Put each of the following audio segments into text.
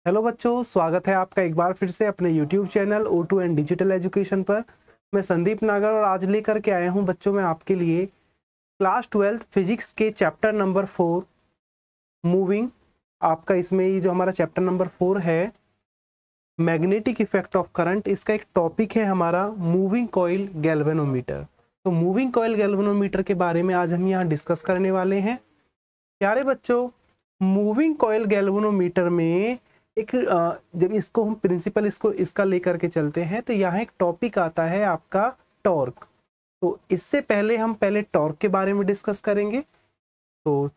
Hello बच्चों, स्वागत है आपका एक बार फिर से अपने YouTube channel O2 and digital education पर। मैं संदीप नागर और आज लेकर के आया हूं बच्चों मैं आपके लिए क्लास 12 फिजिक्स के चैप्टर नंबर 4 मूविंग। आपका इसमें ये जो हमारा चैप्टर नंबर 4 है मैग्नेटिक इफेक्ट ऑफ करंट, इसका एक टॉपिक है हमारा मूविंग कॉइल गैल्वेनोमीटर। तो मूविंग कॉइल गैल्वेनोमीटर के बारे में आज हम यहाँ डिस्कस करने वाले हैं। प्यारे बच्चों, मूविंग कॉइल गैल्वेनोमीटर में एक जब इसको हम प्रिंसिपल इसका लेकर के चलते हैं तो यहाँ एक टॉपिक आता है आपका टॉर्क। तो इससे पहले हम टॉर्क के बारे में डिस्कस करेंगे। तो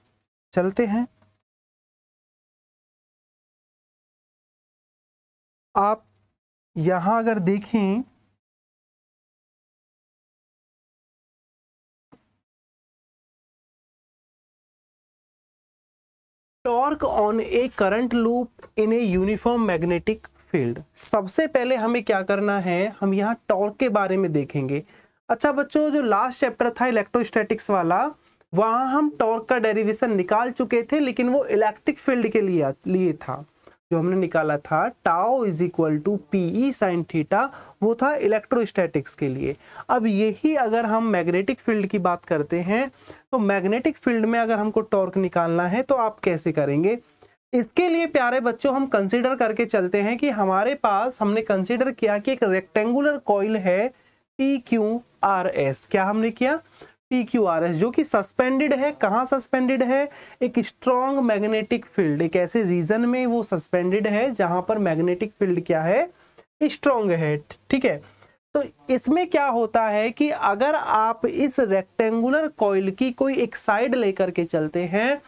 चलते हैं। आप यहाँ अगर देखें torque on A current loop in a uniform magnetic field. सबसे पहले हमें क्या करना है, हम यहाँ टॉर्क के बारे में देखेंगे। अच्छा बच्चों, जो लास्ट चैप्टर था इलेक्ट्रोस्टैटिक्स वाला, वहां हम टॉर्क का डेरिवेशन निकाल चुके थे, लेकिन वो इलेक्ट्रिक फील्ड के लिए था। जो हमने निकाला था tau is equal to PE sine theta, वो था इलेक्ट्रोस्टैटिक्स के लिए। अब यही अगर हम मैग्नेटिक फील्ड की बात करते हैं तो मैग्नेटिक फील्ड में अगर हमको टॉर्क निकालना है तो आप कैसे करेंगे। इसके लिए प्यारे बच्चों हम कंसीडर करके चलते हैं कि हमारे पास, हमने कंसीडर किया कि एक रेक्टेंगुलर कॉइल है PQRS। क्या हमने किया, PQRS, जो कि सस्पेंडेड है। कहाँ सस्पेंडेड है, एक स्ट्रॉन्ग मैग्नेटिक फील्ड, एक ऐसे रीजन में वो सस्पेंडेड है जहां पर मैग्नेटिक फील्ड क्या है, स्ट्रॉन्ग है। ठीक है, तो इसमें क्या होता है कि अगर आप इस रेक्टेंगुलर कॉइल की कोई एक साइड लेकर के चलते हैं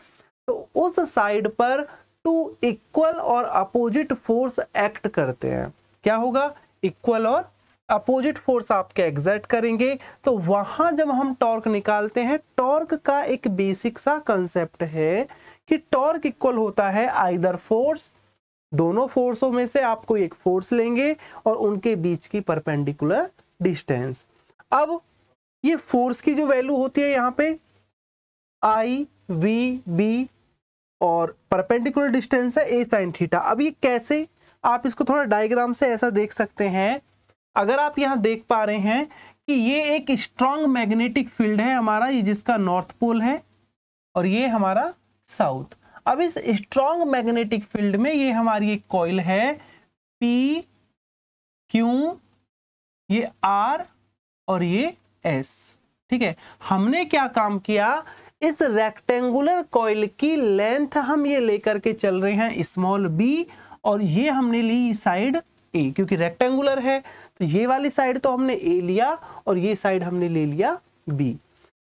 तो उस साइड पर टू इक्वल और अपोजिट फोर्स एक्ट करते हैं। क्या होगा, इक्वल और अपोजिट फोर्स आपके एग्जर्ट करेंगे। तो वहां जब हम टॉर्क निकालते हैं, टॉर्क का एक बेसिक सा कंसेप्ट है कि टॉर्क इक्वल होता है आइदर फोर्स, दोनों फोर्सों में से आप कोई एक फोर्स लेंगे और उनके बीच की परपेंडिकुलर डिस्टेंस। अब ये फोर्स की जो वैल्यू होती है यहाँ पे आई वी बी और परपेंडिकुलर डिस्टेंस है ए साइन थीटा। अब ये कैसे, आप इसको थोड़ा डायग्राम से ऐसा देख सकते हैं। अगर आप यहाँ देख पा रहे हैं कि ये एक स्ट्रॉन्ग मैग्नेटिक फील्ड है हमारा, ये जिसका नॉर्थ पोल है और ये हमारा साउथ। अब इस स्ट्रॉन्ग मैग्नेटिक फील्ड में ये हमारी एक कॉइल है P Q, ये R और ये S। ठीक है, हमने क्या काम किया, इस रेक्टेंगुलर कॉइल की लेंथ हम ये लेकर के चल रहे हैं स्मॉल b, और ये हमने ली साइड A, क्योंकि रेक्टेंगुलर है तो ये वाली साइड तो हमने A लिया और ये साइड हमने ले लिया B।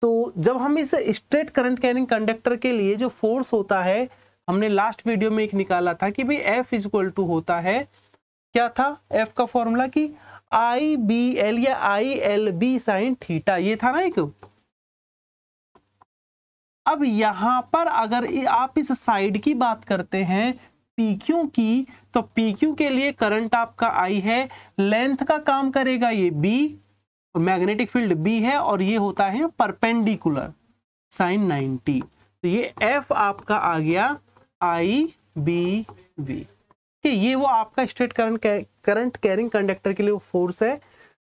तो जब हम इस स्ट्रेट करंट कैरिंग कंडक्टर के लिए जो फोर्स होता है, हमने लास्ट वीडियो में एक निकाला था कि भाई F इक्वल टू होता है, क्या था F का फॉर्मूला, कि IBL या ILB साइन थीटा, ये था ना एक। अब यहां पर अगर आप इस साइड की बात करते हैं PQ की, तो PQ के लिए करंट आपका I है, लेंथ का काम करेगा ये B, मैग्नेटिक फील्ड B है और ये होता है परपेंडिकुलर साइन 90। तो ये F आपका आ गया IBV कि ये वो आपका स्ट्रेट करंट कैरिंग कंडक्टर के लिए वो फोर्स है।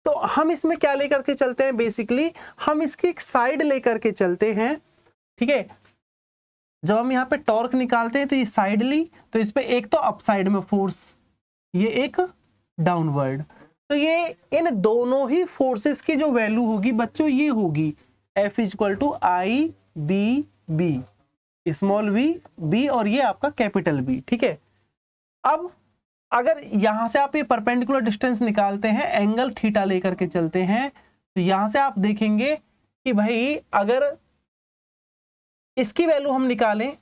तो हम इसमें क्या लेकर के चलते हैं, बेसिकली हम इसकी एक साइड लेकर के चलते हैं। ठीक है, जब हम यहाँ पे टॉर्क निकालते हैं तो ये साइड ली, तो इस पे एक तो अप साइड में फोर्स, ये एक डाउनवर्ड। तो ये इन दोनों ही फोर्सेस की जो वैल्यू होगी बच्चों, ये होगी F equal to I B B, small v B और ये आपका कैपिटल बी। ठीक है, अब अगर यहां से आप ये परपेंडिकुलर डिस्टेंस निकालते हैं, एंगल थीटा लेकर के चलते हैं, तो यहां से आप देखेंगे कि भाई अगर इसकी वैल्यू हम निकालें,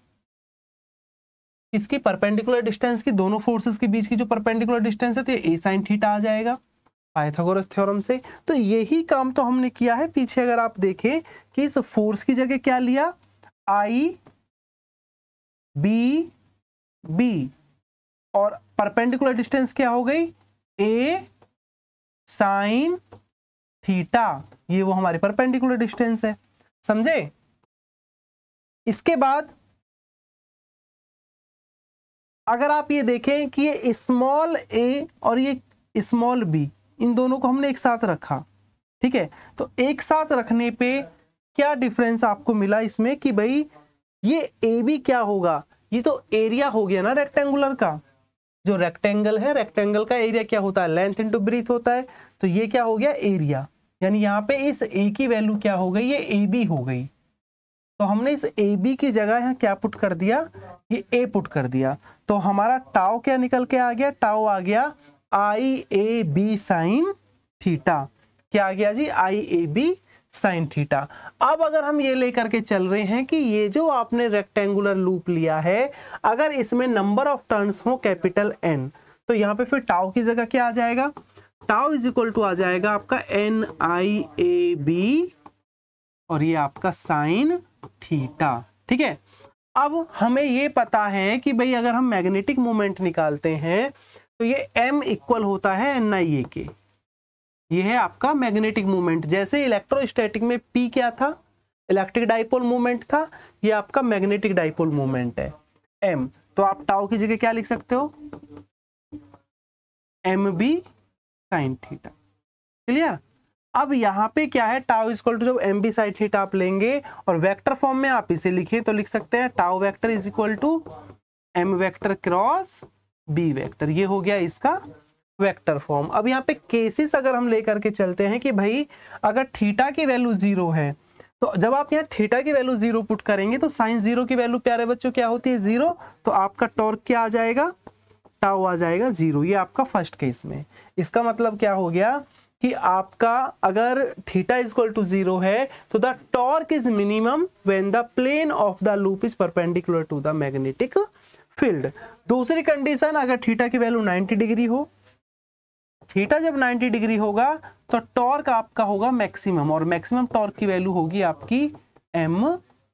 इसकी परपेंडिकुलर डिस्टेंस की, दोनों फोर्सेस के बीच की जो परपेंडिकुलर डिस्टेंस है, तो ए साइन थीटा आ जाएगा पाइथागोरस थ्योरम से। तो यही काम तो हमने किया है पीछे। अगर आप देखें कि इस फोर्स की जगह क्या लिया, आई बी बी, और परपेंडिकुलर डिस्टेंस क्या हो गई, ए साइन थीटा, ये वो हमारी परपेंडिकुलर डिस्टेंस है। समझे। इसके बाद अगर आप ये देखें कि ये स्मॉल ए और ये स्मॉल बी, इन दोनों को हमने एक साथ रखा, ठीक है, तो एक साथ रखने पे क्या डिफरेंस आपको मिला इसमें कि भाई ये ए बी क्या होगा, ये तो एरिया हो गया ना रेक्टेंगुलर का। जो रेक्टेंगल है, रेक्टेंगल का एरिया क्या होता है, लेंथ इनटू ब्रीथ होता है, तो ये क्या हो गया एरिया, यानी यहाँ पे इस ए की वैल्यू क्या हो गई, ये ए बी हो गई। तो हमने इस ए बी की जगह यहाँ क्या पुट कर दिया, ये ए पुट कर दिया, तो हमारा टाउ क्या निकल के आ गया, टाउ आ गया आई ए बी साइन थीटा। क्या आ गया जी, आई ए बी साइन थीटा। अब अगर हम ये लेकर के चल रहे हैं कि ये जो आपने रेक्टेंगुलर लूप लिया है, अगर इसमें नंबर ऑफ टर्न्स हो कैपिटल एन, तो यहाँ पे फिर टाउ की जगह क्या आ जाएगा, टाउ इज इक्वल टू आ जाएगा आपका एन आई ए बी और ये आपका साइन थीटा। ठीक है, अब हमें ये पता है कि भाई अगर हम मैग्नेटिक मोमेंट निकालते हैं तो ये m इक्वल होता है एन आई ए के। ये है आपका मैग्नेटिक मोमेंट। जैसे इलेक्ट्रोस्टैटिक में p क्या था, इलेक्ट्रिक डाइपोल मोमेंट था, ये आपका मैग्नेटिक डाइपोल मोमेंट है m। तो आप टाउ की जगह क्या लिख सकते हो, M B sine theta. Clear. अब यहाँ पे क्या है, टाउ इक्वल टू जब एम बी साइन थीटा आप लेंगे और वेक्टर फॉर्म में आप इसे लिखें तो लिख सकते हैं tau vector is equal to M vector cross B vector. ये हो गया इसका वेक्टर फॉर्म। अब यहाँ पे केसेस अगर हम लेकर के चलते हैं कि भाई अगर थीटा की वैल्यू 0 है, तो जब आप यहाँ थीटा की वैल्यू 0 पुट करेंगे तो साइन 0 की वैल्यू प्यारे बच्चों क्या होती है 0, तो आपका टॉर्क क्या आ जाएगा, टाउ आ जाएगा 0। ये आपका फर्स्ट केस में। इसका मतलब क्या हो गया कि आपका अगर थीटा इज इक्वल टू 0 है तो the torque is minimum when the plane of the loop is perpendicular to the magnetic field. दूसरी कंडीशन, अगर थीटा की वैल्यू 90 डिग्री हो, थीटा जब 90 डिग्री होगा तो टॉर्क आपका होगा मैक्सिमम, और मैक्सिमम टॉर्क की वैल्यू होगी आपकी एम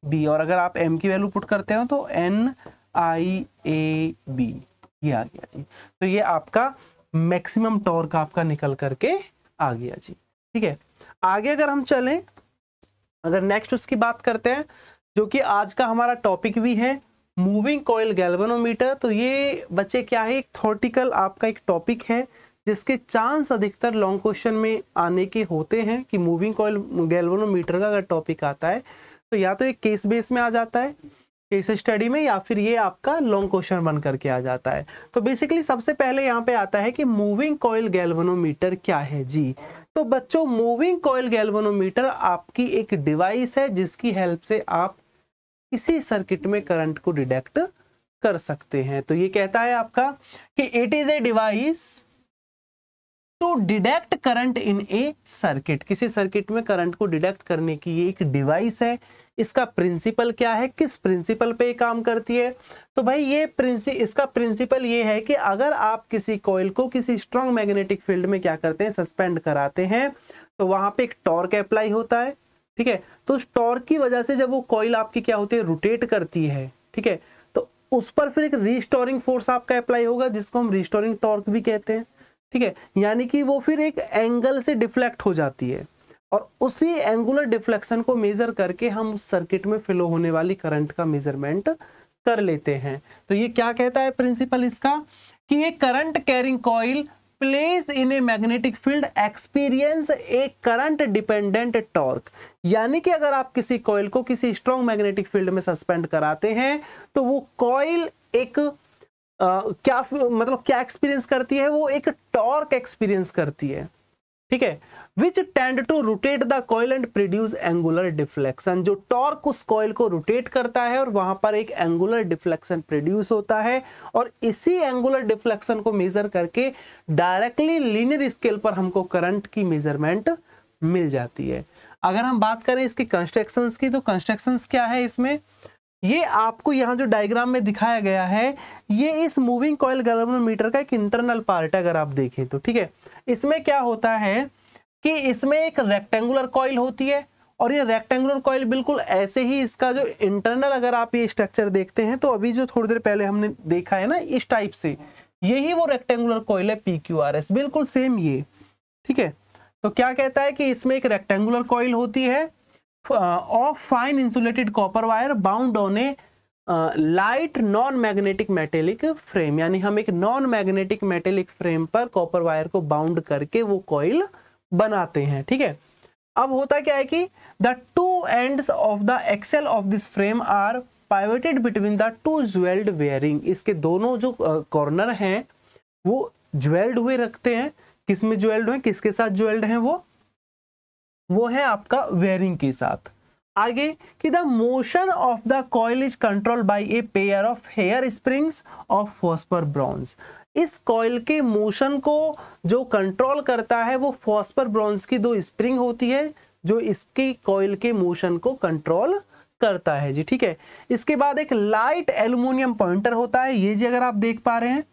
बी, और अगर आप एम की वैल्यू पुट करते हो तो एन आई ए बी, ये आ गया जी। तो ये आपका मैक्सिमम टॉर्क आपका निकल करके आ गया जी। ठीक है, आगे अगर हम चलें, अगर नेक्स्ट उसकी बात करते हैं जो कि आज का हमारा टॉपिक भी है, मूविंग कॉइल गैल्वेनोमीटर। तो ये बच्चे क्या है, एक थ्योरेटिकल आपका एक टॉपिक है जिसके चांस अधिकतर लॉन्ग क्वेश्चन में आने के होते हैं कि मूविंग कॉइल गैल्वेनोमीटर का अगर टॉपिक आता है तो या तो एक केस बेस में आ जाता है केस स्टडी में, या फिर ये आपका लॉन्ग क्वेश्चन बन करके आ जाता है। तो बेसिकली सबसे पहले यहाँ पे आता है कि मूविंग कॉइल गैल्वेनोमीटर क्या है जी। तो बच्चों मूविंग कॉइल गैल्वेनोमीटर आपकी एक डिवाइस है जिसकी हेल्प से आप किसी सर्किट में करंट को डिटेक्ट कर सकते हैं। तो ये कहता है आपका कि it is a device to detect current in a circuit. किसी सर्किट में करंट को डिटेक्ट करने की ये एक डिवाइस है। इसका प्रिंसिपल क्या है, किस प्रिंसिपल पे काम करती है, तो भाई ये इसका प्रिंसिपल ये है कि अगर आप किसी कॉइल को किसी स्ट्रॉन्ग मैग्नेटिक फील्ड में क्या करते हैं, सस्पेंड कराते हैं, तो वहां पे एक टॉर्क अप्लाई होता है। ठीक है, तो उस टॉर्क की वजह से जब वो कॉइल आपकी क्या होती है, रोटेट करती है, ठीक है, तो उस पर फिर एक रिस्टोरिंग फोर्स आपका अप्लाई होगा जिसको हम रिस्टोरिंग टॉर्क भी कहते हैं। ठीक है, यानी कि वो फिर एक एंगल से डिफ्लेक्ट हो जाती है और उसी एंगुलर डिफ्लेक्शन को मेजर करके हम उस सर्किट में फ्लो होने वाली करंट का मेजरमेंट कर लेते हैं। तो ये क्या कहता है प्रिंसिपल इसका, कि ये current carrying coil place in a magnetic field experience A current dependent torque. यानी कि अगर आप किसी कॉइल को किसी स्ट्रॉन्ग मैग्नेटिक फील्ड में सस्पेंड कराते हैं तो वो कॉइल एक क्या मतलब क्या एक्सपीरियंस करती है, वो एक टॉर्क एक्सपीरियंस करती है। ठीक है, which tend to rotate the coil and produce angular deflection. जो टॉर्क उस कॉइल को रोटेट करता है और वहां पर एक एंगुलर डिफ्लेक्शन प्रोड्यूस होता है, और इसी एंगुलर डिफ्लेक्शन को मेजर करके डायरेक्टली लीनियर स्केल पर हमको करंट की मेजरमेंट मिल जाती है। अगर हम बात करें इसकी कंस्ट्रक्शंस की, तो कंस्ट्रक्शंस क्या है इसमें, ये आपको यहाँ जो डायग्राम में दिखाया गया है ये इस मूविंग कॉइल गैल्वेनोमीटर का एक इंटरनल पार्ट है। अगर आप देखें तो ठीक है, इसमें क्या होता है कि इसमें एक रेक्टेंगुलर कॉइल होती है, और ये रेक्टेंगुलर कॉइल बिल्कुल ऐसे ही इसका जो इंटरनल अगर आप ये स्ट्रक्चर देखते हैं तो अभी जो थोड़ी देर पहले हमने देखा है ना इस टाइप से, यही वो रेक्टेंगुलर कॉइल है PQRS, बिल्कुल सेम ये। ठीक है, तो क्या कहता है कि इसमें एक रेक्टेंगुलर कॉइल होती है of fine insulated copper wire bound on A light non magnetic metallic frame, यानी हम एक नॉन मैग्नेटिक मेटेलिक फ्रेम पर कॉपर वायर को बाउंड करके वो कॉइल बनाते हैं। ठीक है, अब होता क्या है कि the two ends of the axle of this frame are pivoted between the two jewelled bearing. इसके दोनों जो कॉर्नर हैं वो ज्वेल्ड हुए रखते हैं। किस में ज्वेल्ड हुए, किसके साथ ज्वेल्ड हैं, वो है आपका वेयरिंग के साथ। आगे कि the motion of the coil is control by a pair of hair springs of phosphor bronze. इस कॉइल के मोशन को जो कंट्रोल करता है वो फॉस्फर ब्रॉन्ज की दो स्प्रिंग होती है जो इसकी कॉइल के मोशन को कंट्रोल करता है जी। ठीक है, इसके बाद एक लाइट एल्युमिनियम पॉइंटर होता है, ये जी अगर आप देख पा रहे हैं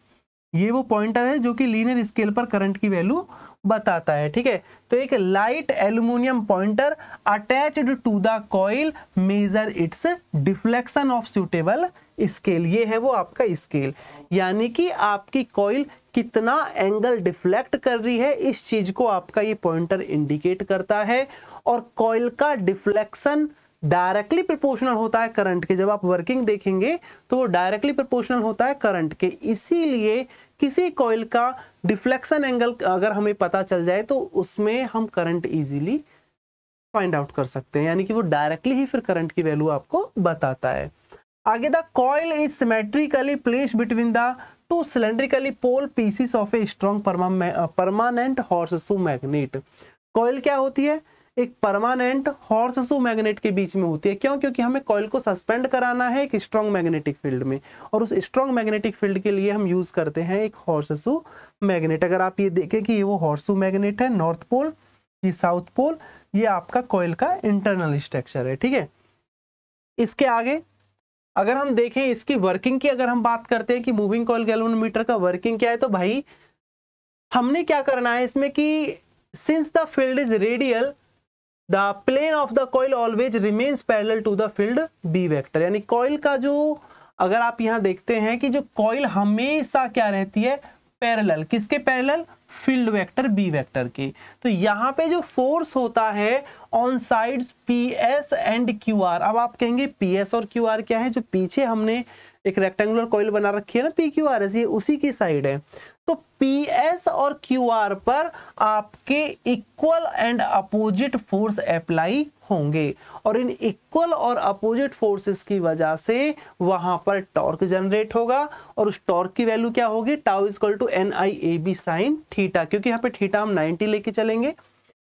ये वो पॉइंटर है जो कि लीनियर स्केल पर करंट की वैल्यू बताता है। ठीक है, तो एक light aluminium pointer attached to the coil measure its deflection of suitable scale. ये है वो आपका स्केल, यानी कि आपकी कॉइल कितना एंगल डिफ्लेक्ट कर रही है इस चीज को आपका ये पॉइंटर इंडिकेट करता है। और कॉइल का डिफ्लेक्शन डायरेक्टली प्रोपोर्शनल होता है करंट के। जब आप वर्किंग देखेंगे तो वो डायरेक्टली प्रोपोर्शनल होता है करंट के, इसीलिए किसी कॉइल का डिफ्लेक्शन एंगल अगर हमें पता चल जाए तो उसमें हम करंट इजीली फाइंड आउट कर सकते हैं, यानी कि वो डायरेक्टली ही फिर करंट की वैल्यू आपको बताता है। आगे the coil is symmetrically placed between the two cylindrically pole pieces of a strong permanent horseshoe magnet. Coil क्या होती है, एक परमानेंट हॉर्सशू मैग्नेट के बीच में होती है। क्यों, क्योंकि हमें कॉइल को सस्पेंड कराना है एक स्ट्रॉन्ग मैग्नेटिक फील्ड में, और उस स्ट्रॉन्ग मैग्नेटिक फील्ड के लिए हम यूज करते हैं एक हॉर्सशू मैग्नेट। अगर आप ये देखें कि ये वो हॉर्सशू मैग्नेट है, नॉर्थ पोल, ये साउथ पोल, ये आपका कॉइल का इंटरनल स्ट्रक्चर है। ठीक है, इसके आगे अगर हम देखें इसकी वर्किंग की, अगर हम बात करते हैं कि मूविंग कॉइल गैल्वेनोमीटर का वर्किंग क्या है, तो भाई हमने क्या करना है इसमें कि since the field is radial the plane of the coil always remains parallel to the field B vector. यानी कॉइल का जो, अगर आप यहां देखते हैं कि जो कॉइल हमेशा क्या रहती है, पैरेलल, किसके parallel, field vector B vector के। तो यहाँ पे जो फोर्स होता है on sides P S and Q R. अब आप कहेंगे पी एस और क्यू आर क्या है, जो पीछे हमने एक रेक्टेंगुलर कॉइल बना रखी है ना पी क्यू आर, ये उसी की साइड है। तो पी एस और क्यू आर पर आपके equal and opposite force apply होंगे, और इन इक्वल और अपोजिट फोर्सेस की वजह से वहां पर टॉर्क जनरेट होगा, और उस टॉर्क की वैल्यू क्या होगी, tau is equal to N I A B sine theta. क्योंकि यहाँ पे थीटा हम 90 लेके चलेंगे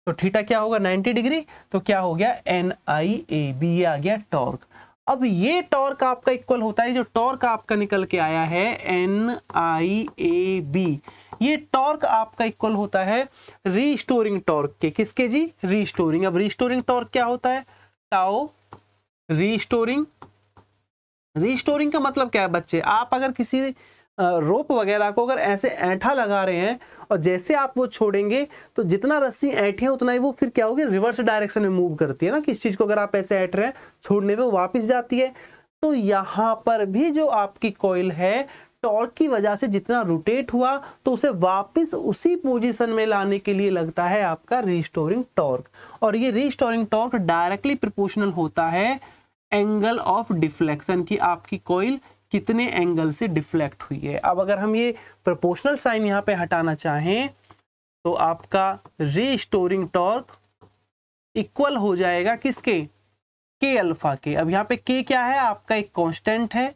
तो थीटा क्या होगा 90 डिग्री, तो क्या हो गया एन आई ए बी, ये आ गया टॉर्क। अब ये टॉर्क आपका इक्वल होता है, जो टॉर्क आपका निकल के आया है एन आई ए बी, ये टॉर्क आपका इक्वल होता है रीस्टोरिंग टॉर्क के। किसके जी, रीस्टोरिंग। अब रीस्टोरिंग टॉर्क क्या होता है, टाउ रीस्टोरिंग। रीस्टोरिंग का मतलब क्या है बच्चे, आप अगर किसी रोप वगैरह को अगर ऐसे ऐंठा लगा रहे हैं और जैसे आप वो छोड़ेंगे तो जितना रस्सी ऐंठे उतना ही वो फिर क्या होगी, रिवर्स डायरेक्शन में मूव करती है ना। किस चीज को अगर आप ऐसे ऐंठ रहे हैं, छोड़ने पे वो वापस जाती है। तो यहाँ पर भी जो आपकी कॉइल है, टॉर्क की वजह से जितना रोटेट हुआ तो उसे वापस उसी पोजीशन में लाने के लिए लगता है आपका रीस्टोरिंग टॉर्क। और ये रीस्टोरिंग टॉर्क डायरेक्टली प्रोपोर्शनल होता है एंगल ऑफ डिफ्लेक्शन की, आपकी कॉइल कितने एंगल से डिफ्लेक्ट हुई है। अब अगर हम ये प्रोपोर्शनल साइन यहाँ पे हटाना चाहें तो आपका रीस्टोरिंग टॉर्क इक्वल हो जाएगा किसके, के अल्फा के। अब यहाँ पे के क्या है, आपका एक कांस्टेंट है,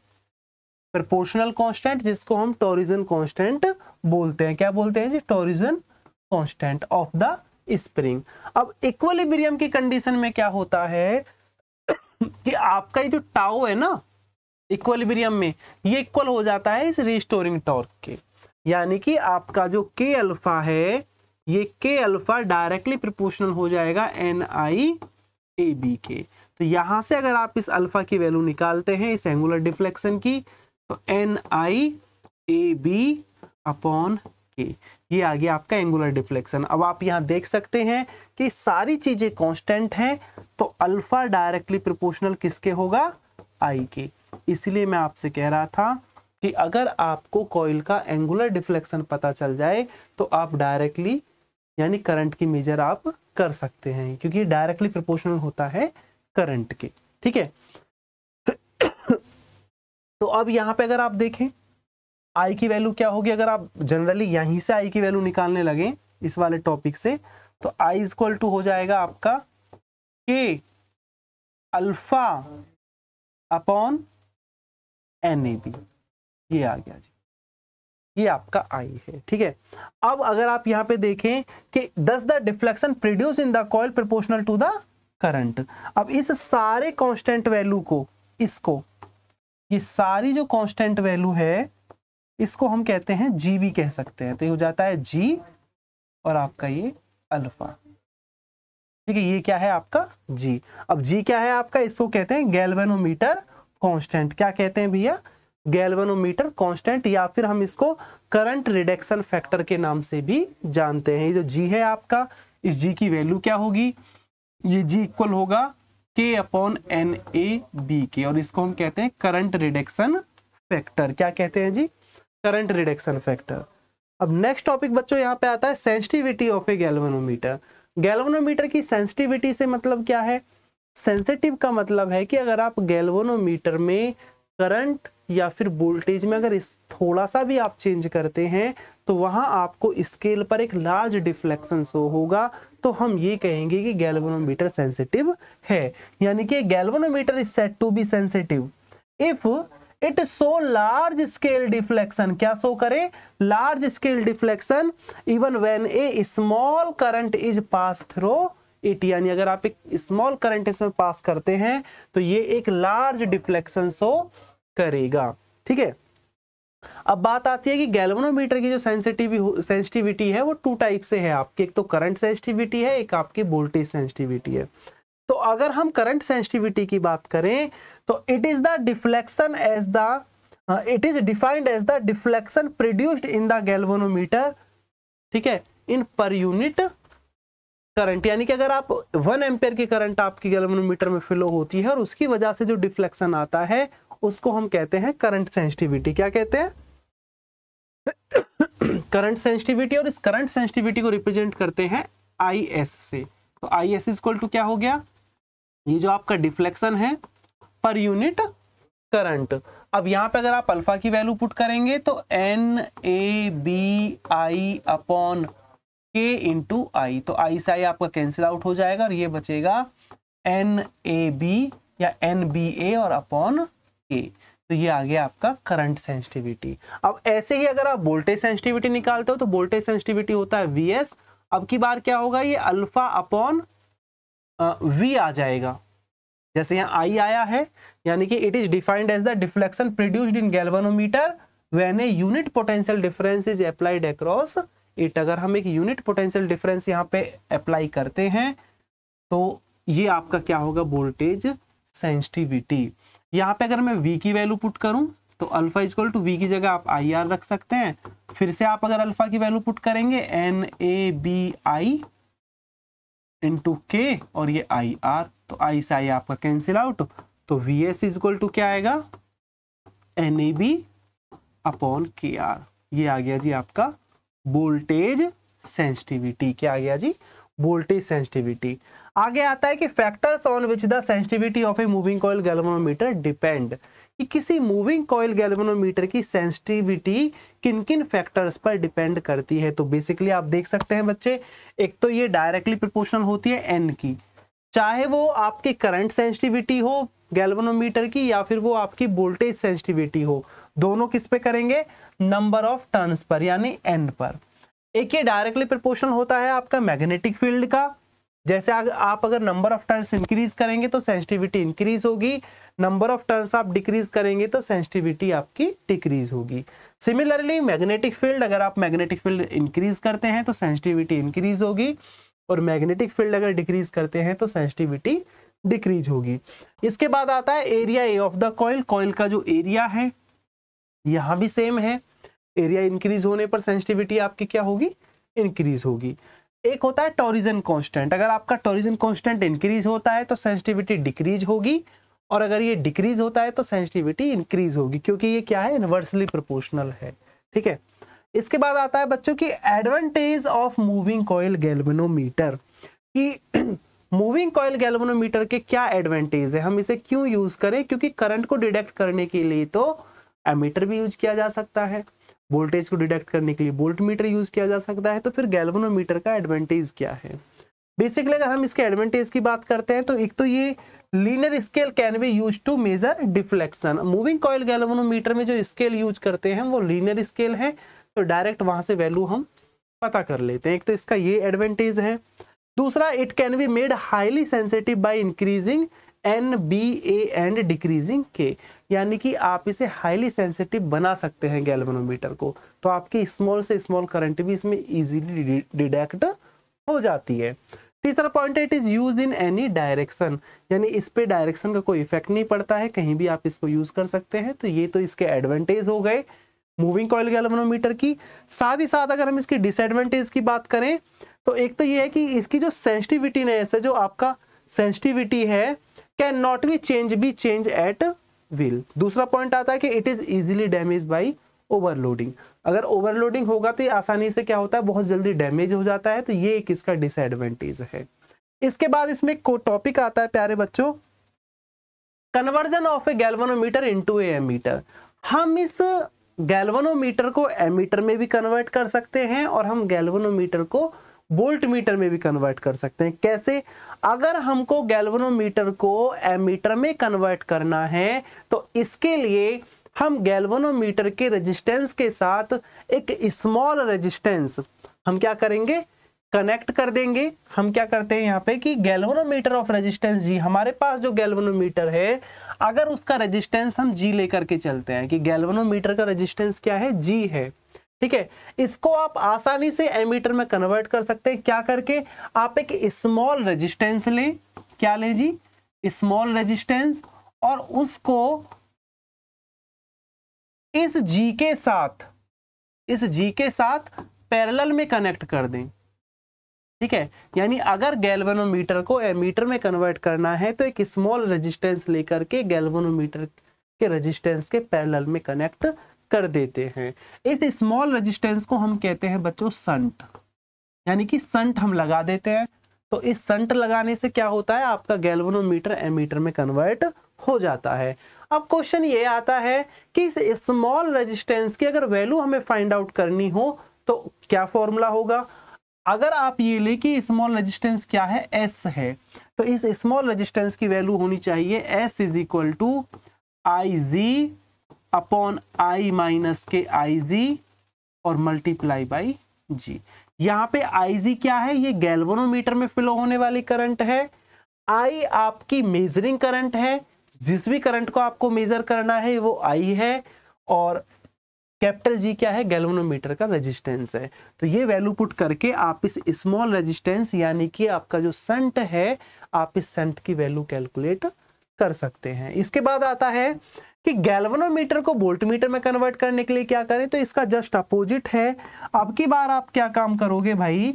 प्रोपोर्शनल कांस्टेंट, जिसको हम टॉरिजन कांस्टेंट बोलते हैं। क्या बोलते हैं जी, टॉरिजन कांस्टेंट ऑफ द स्प्रिंग। अब इक्विलिब्रियम की कंडीशन में क्या होता है कि आपका ये जो टाउ है ना इक्विलिब्रियम में, ये इक्वल हो जाता है इस रीस्टोरिंग टॉर्क के। यानी कि आपका जो के अल्फा है, ये के अल्फा डायरेक्टली प्रोपोर्शनल हो जाएगा एन आई ए बी के। तो यहां से अगर आप इस अल्फा की वैल्यू निकालते हैं इस एंगुलर डिफ्लेक्शन की, तो N I A B upon K, ये आ गया आपका एंगुलर डिफ्लेक्शन। अब आप यहां देख सकते हैं कि सारी चीजें कांस्टेंट हैं, तो अल्फा डायरेक्टली प्रोपोर्शनल किसके होगा, आई के। इसलिए मैं आपसे कह रहा था कि अगर आपको कॉइल का एंगुलर डिफ्लेक्शन पता चल जाए तो आप डायरेक्टली यानी करंट की मेजर आप कर सकते हैं, क्योंकि डायरेक्टली प्रोपोर्शनल होता है करंट के। ठीक है, तो अब यहाँ पे अगर आप देखें आई की वैल्यू क्या होगी, अगर आप जनरली यहीं से आई की वैल्यू निकालने लगे इस वाले टॉपिक से, तो आई इक्वल टू हो जाएगा आपका के अल्फा अपॉन NAB। ये आ गया जी, ये आपका आई है। ठीक है, अब अगर आप यहाँ पे देखें कि does the deflection produce in the coil proportional to the current। अब इस सारे कांस्टेंट वैल्यू को, इसको, ये सारी जो कांस्टेंट वैल्यू है इसको हम कहते हैं जी भी कह सकते हैं। तो ये हो जाता है जी और आपका ये अल्फा। ठीक है, ये क्या है आपका जी। अब जी क्या है आपका, इसको कहते हैं गैल्वेनोमीटर कांस्टेंट। क्या कहते हैं भैया, गैल्वेनोमीटर कांस्टेंट, या फिर हम इसको करंट रिडक्शन फैक्टर के नाम से भी जानते हैं। ये जो जी है आपका, इस जी की वैल्यू क्या होगी, ये जी इक्वल होगा के अपॉन NAB के, और इसको हम कहते हैं करंट रिडक्शन फैक्टर। क्या कहते हैं जी, करंट रिडक्शन फैक्टर। अब नेक्स्ट टॉपिक बच्चों यहाँ पे आता है sensitivity of a galvanometer. Galvanometer की सेंसिटिविटी से मतलब क्या है, सेंसिटिव का मतलब है कि अगर आप गैल्वेनोमीटर में करंट या फिर वोल्टेज में अगर इस थोड़ा सा भी आप चेंज करते हैं तो वहां आपको स्केल पर एक लार्ज डिफ्लेक्शन शो होगा, तो हम ये कहेंगे कि गैल्वेनोमीटर सेंसिटिव है। यानी कि galvanometer is said to be sensitive if it show large scale deflection. क्या शो करे, large scale deflection even when a small current is pass through it. यानी अगर आप एक स्मॉल करंट इसमें पास करते हैं तो ये एक लार्ज डिफ्लेक्शन शो करेगा। ठीक है, अब बात आती है कि गैल्वेनोमीटर की जो सेंसिटिविटी है वो टू टाइप से है आपकी, एक तो करंट सेंसिटिविटी है, एक आपकी वोल्टेज सेंसिटिविटी है। तो अगर हम करंट सेंसिटिविटी की बात करें तो it is the deflection as the it is defined as the deflection produced in the galvanometer, ठीक है, इन पर यूनिट करंट। यानी कि अगर आप 1 एम्पियर की करंट आपकी गैल्वेनोमीटर में फ्लो होती है और उसकी वजह से जो डिफ्लेक्शन आता है उसको हम कहते हैं करंट सेंसिटिविटी। क्या कहते हैं, करंट सेंसिटिविटी। और इस करंट सेंसिटिविटी को रिप्रेजेंट करते हैं IS से। तो IS इक्वल टू क्या हो गया, ये जो आपका डिफ्लेक्शन है पर यूनिट करंट। अब यहाँ पे अगर आप अल्फा की वैल्यू पुट करेंगे तो NABI अपॉन K इंटू आई, तो आई से आई आपका कैंसिल आउट हो जाएगा और ये बचेगा NAB या NBA और अपॉन K। तो ये आ गया आपका करंट सेंसिटिविटी। अब ऐसे ही अगर आप वोल्टेज सेंसिटिविटी निकालते हो तो वोल्टेज सेंसिटिविटी होता है VS। अब की बार क्या होगा, ये अल्फा अपॉन V आ जाएगा, जैसे यहाँ I आया है, यानी कि it is defined as the deflection produced in galvanometer when a unit potential difference is applied across it. अगर हम एक यूनिट पोटेंशियल डिफरेंस यहाँ पे अप्लाई करते हैं तो ये आपका क्या होगा, वोल्टेज सेंसिटिविटी। यहाँ पे अगर मैं V की वैल्यू पुट करूं तो अल्फा इक्वल टू V की जगह आप IR रख सकते हैं। फिर से आप अगर अल्फा की वैल्यू पुट करेंगे NABI इंटू K और ये IR, तो I से I आपका कैंसिल आउट, तो VS इक्वल टू क्या आएगा, NAB अपॉन KR। ये आ गया जी आपका वोल्टेज सेंसिटिविटी। क्या आ गया जी, वोल्टेज सेंसिटिविटी। आगे आता है कि factors on which the sensitivity of a moving coil galvanometer depend, कि किसी मूविंग कॉइल गैल्वेनोमीटर की सेंसिटिविटी किन किन फैक्टर्स पर डिपेंड करती है। तो बेसिकली आप देख सकते हैं बच्चे, एक तो ये डायरेक्टली प्रोपोर्शनल होती है N की, चाहे वो आपकी करंट सेंसिटिविटी हो गैल्वेनोमीटर की या फिर वो आपकी वोल्टेज सेंसिटिविटी हो, दोनों किस पे करेंगे, नंबर ऑफ टर्न्स पर यानी N पर। एक ये डायरेक्टली प्रोपोर्शनल होता है आपका मैग्नेटिक फील्ड का, जैसे आप अगर नंबर ऑफ टर्न्स इंक्रीज करेंगे तो सेंसिटिविटी इंक्रीज होगी, नंबर ऑफ टर्न्स आप डिक्रीज करेंगे तो सेंसिटिविटी आपकी डिक्रीज होगी। सिमिलरली मैग्नेटिक फील्ड, अगर आप मैग्नेटिक फील्ड इंक्रीज करते हैं तो सेंसिटिविटी इंक्रीज होगी, और मैग्नेटिक फील्ड अगर डिक्रीज करते हैं तो सेंसिटिविटी डिक्रीज होगी। इसके बाद आता है area A of the coil. Coil का जो एरिया है यहाँ भी सेम है, एरिया इंक्रीज होने पर सेंसिटिविटी आपकी क्या होगी, इंक्रीज होगी। एक होता है टॉरिजन कांस्टेंट, अगर आपका टॉरिजन कांस्टेंट इंक्रीज होता है तो सेंसिटिविटी डिक्रीज होगी, और अगर ये डिक्रीज होता है तो सेंसिटिविटी इंक्रीज होगी, क्योंकि ये क्या है, इनवर्सली प्रोपोर्शनल है। ठीक है, इसके बाद आता है बच्चों की advantage of moving coil galvanometer, कि मूविंग कॉइल गैल्वेनोमीटर के क्या एडवांटेज है, हम इसे क्यों यूज करें, क्योंकि करंट को डिटेक्ट करने के लिए तो एमीटर भी यूज किया जा सकता है, वोल्टेज को डिटेक्ट करने के लिए वोल्ट मीटर यूज किया जा सकता है। तो फिर गैल्वेनोमीटर का एडवांटेज क्या है? बेसिकली अगर हम इसके एडवांटेज की बात करते हैं तो एक तो ये linear scale can be use to measure deflection. Moving coil galvanometer में जो स्केल यूज करते हैं वो लीनियर स्केल है, तो डायरेक्ट वहां से वैल्यू हम पता कर लेते हैं। एक तो इसका ये एडवांटेज है। दूसरा, it can be made highly sensitive by increasing NBA and decreasing K, यानी कि आप इसे हाईली सेंसिटिव बना सकते हैं गैल्वेनोमीटर को, तो आपकी स्मॉल से स्मॉल करंट भी इसमें इजीली डिटेक्ट हो जाती है। तीसरा पॉइंट है, it is used in any direction, यानी इस पे डायरेक्शन का कोई इफेक्ट नहीं पड़ता है, कहीं भी आप इसको यूज कर सकते हैं। तो ये तो इसके एडवांटेज हो गए मूविंग कॉइल गैल्वेनोमीटर की। साथ ही साथ अगर हम इसकी डिसएडवांटेज की बात करें तो एक तो ये है कि इसकी जो सेंसिटिविटीनेस है, जो आपका सेंसिटिविटी है, can not be change at will. दूसरा पॉइंट आता है कि it is easily damage bye overloading. अगर ओवरलोडिंग होगा तो ये आसानी से क्या होता है, बहुत जल्दी डैमेज हो जाता है, तो ये एक इसका डिसएडवांटेज है। इसके बाद इसमें एक टॉपिक आता है प्यारे बच्चों, conversion of a galvanometer into a ammeter. हम इस गैल्वेनोमीटर को एमीटर में भी कन्वर्ट कर सकते हैं और हम गैल्वेनोमीटर को वोल्ट मीटर में भी कन्वर्ट कर सकते हैं। कैसे? अगर हमको गैल्वेनोमीटर को एमीटर में कन्वर्ट करना है तो इसके लिए हम गैल्वेनोमीटर के रेजिस्टेंस के साथ एक स्मॉल रेजिस्टेंस हम क्या करेंगे, कनेक्ट कर देंगे। हम क्या करते हैं यहाँ पे कि गैल्वेनोमीटर ऑफ रेजिस्टेंस जी, हमारे पास जो गैल्वेनोमीटर है अगर उसका रेजिस्टेंस हम जी लेकर के चलते हैं कि गैल्वेनोमीटर का रेजिस्टेंस क्या है, जी है, ठीक है, इसको आप आसानी से एमीटर में कन्वर्ट कर सकते हैं। क्या करके? आप एक स्मॉल रेजिस्टेंस लें, क्या लें जी, स्मॉल रेजिस्टेंस, और उसको इस जी के साथ पैरेलल में कनेक्ट कर दें, ठीक है। यानी अगर गैल्वेनोमीटर को एमीटर में कन्वर्ट करना है तो एक स्मॉल रेजिस्टेंस लेकर के गैल्वेनोमीटर के रेजिस्टेंस के पैरेलल में कनेक्ट कर देते हैं। इस स्मॉल रेजिस्टेंस को हम कहते हैं बच्चों संट, यानी कि संट हम लगा देते हैं। तो इस संट लगाने से क्या होता है, आपका गैल्वेनोमीटर एमीटर में कन्वर्ट हो जाता है। अब क्वेश्चन ये आता है कि इस स्मॉल रेजिस्टेंस की अगर वैल्यू हमें फाइंड आउट करनी हो तो क्या फॉर्मूला होगा। अगर आप ये ले कि स्मॉल रेजिस्टेंस क्या है, एस है, तो इस स्मॉल रेजिस्टेंस की वैल्यू होनी चाहिए S is equal to I G upon I minus के आई जी और मल्टीप्लाई बाई जी। यहाँ पे आई जी क्या है, ये गैल्वेनोमीटर में फ्लो होने वाली करंट है। आई आपकी मेजरिंग करंट है, जिस भी करंट को आपको मेजर करना है वो आई है, और कैपिटल जी क्या है, गैल्वेनोमीटर का रेजिस्टेंस है। तो ये वैल्यू पुट करके आप इस स्मॉल रेजिस्टेंस यानी कि आपका जो संट है, आप इस संट की वैल्यू कैलकुलेट कर सकते हैं। इसके बाद आता है कि गैल्वेनोमीटर को वोल्टमीटर में कन्वर्ट करने के लिए क्या करें, तो इसका जस्ट अपोजिट है। अब की बार आप क्या काम करोगे भाई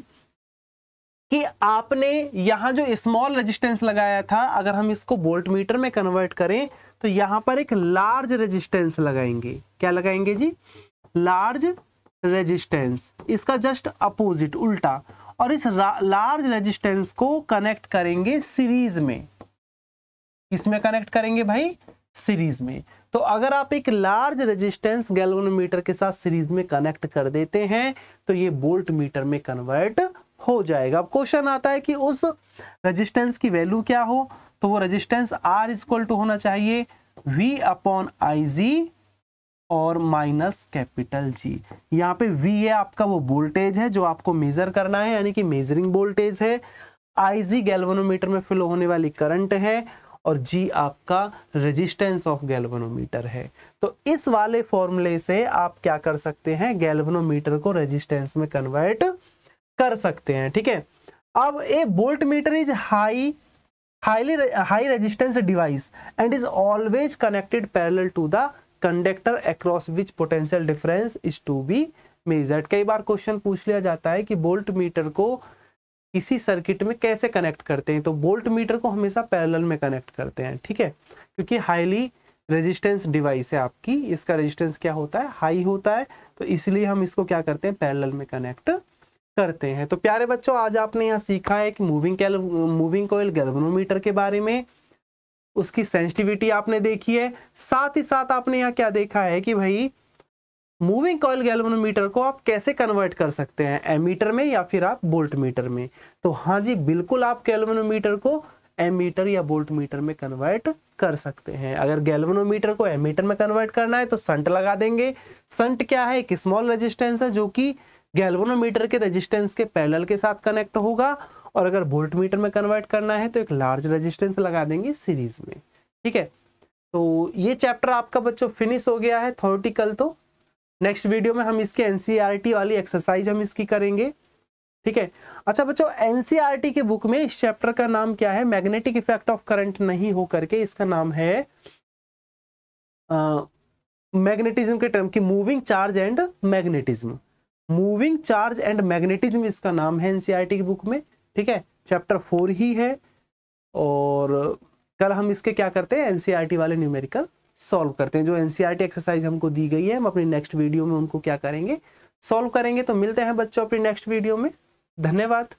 कि आपने यहां जो स्मॉल रेजिस्टेंस लगाया था, अगर हम इसको वोल्टमीटर में कन्वर्ट करें तो यहां पर एक लार्ज रेजिस्टेंस लगाएंगे। क्या लगाएंगे जी, लार्ज रेजिस्टेंस, इसका जस्ट अपोजिट उल्टा, और इस लार्ज रेजिस्टेंस को कनेक्ट करेंगे सीरीज में। इसमें कनेक्ट करेंगे भाई सीरीज में। तो अगर आप एक लार्ज रेजिस्टेंस गैल्वेनोमीटर के साथ सीरीज में कनेक्ट कर देते हैं तो ये वोल्ट मीटर में कन्वर्ट हो जाएगा। अब क्वेश्चन आता है कि उस रेजिस्टेंस की वैल्यू क्या हो, तो वो रेजिस्टेंस R इक्वल टू होना चाहिए V अपॉन आई जी और माइनस कैपिटल G। यहाँ पे V है आपका वो वोल्टेज है जो आपको मेजर करना है, यानी कि मेजरिंग वोल्टेज है। IG गैल्वेनोमीटर में फ्लो होने वाली करंट है, और G आपका रेजिस्टेंस ऑफ गैल्वेनोमीटर है। तो इस वाले फॉर्मूले से आप क्या कर सकते हैं, गैल्वेनोमीटर को रेजिस्टेंस में कन्वर्ट कर सकते हैं, ठीक है। अब a voltmeter is high resistance device and is always connected parallel to the conductor across which potential difference is to be measured. कई बार क्वेश्चन पूछ लिया जाता है कि वोल्ट मीटर को इसी सर्किट में कैसे कनेक्ट करते हैं, तो वोल्ट मीटर को हमेशा पैरेलल में कनेक्ट करते हैं, ठीक है, क्योंकि हाईली रेजिस्टेंस डिवाइस है आपकी, इसका रेजिस्टेंस क्या होता है, हाई होता है, तो इसलिए हम इसको क्या करते हैं, पैरेलल में कनेक्ट करते हैं। तो प्यारे बच्चों, आज आपने यहाँ सीखा है कि मूविंग कॉइल गैल्वेनोमीटर के बारे में। उसकी सेंसिटिविटी आपने देखी है, साथ ही साथ आपने यहाँ क्या देखा है कि भाई मूविंग कॉइल गैल्वेनोमीटर को आप कैसे कन्वर्ट कर सकते हैं, एमीटर में या फिर आप वोल्ट मीटर में। तो हाँ जी, बिल्कुल आप गैल्वेनोमीटर को एमीटर या वोल्ट मीटर में कन्वर्ट कर सकते हैं। अगर गैल्वेनोमीटर को एमीटर में कन्वर्ट करना है तो शंट लगा देंगे। शंट क्या है? एक स्मॉल रेजिस्टेंस है जो कि गैल्वेनोमीटर के रेजिस्टेंस के पैरेलल के साथ कनेक्ट होगा, और अगर वोल्ट मीटर में कन्वर्ट करना है तो एक लार्ज रेजिस्टेंस लगा देंगे सीरीज में। ठीक है, तो ये चैप्टर आपका बच्चों फिनिश हो गया है थ्योरेटिकल। तो नेक्स्ट वीडियो में हम इसके एनसीईआरटी वाली एक्सरसाइज हम इसकी करेंगे। ठीक है, अच्छा बच्चों, एनसीईआरटी के बुक में इस चैप्टर का नाम क्या है? मैग्नेटिक इफेक्ट ऑफ करंट नहीं हो करके इसका नाम है मैग्नेटिज्म के टर्म की moving charge and magnetism. Moving charge and magnetism इसका नाम है एनसीईआरटी की बुक में। ठीक है, चैप्टर 4 ही है, और कल हम इसके क्या करते हैं, एनसीईआरटी वाले न्यूमेरिकल सॉल्व करते हैं। जो एनसीईआरटी एक्सरसाइज हमको दी गई है हम अपनी नेक्स्ट वीडियो में उनको क्या करेंगे, सॉल्व करेंगे। तो मिलते हैं बच्चों अपनी नेक्स्ट वीडियो में। धन्यवाद।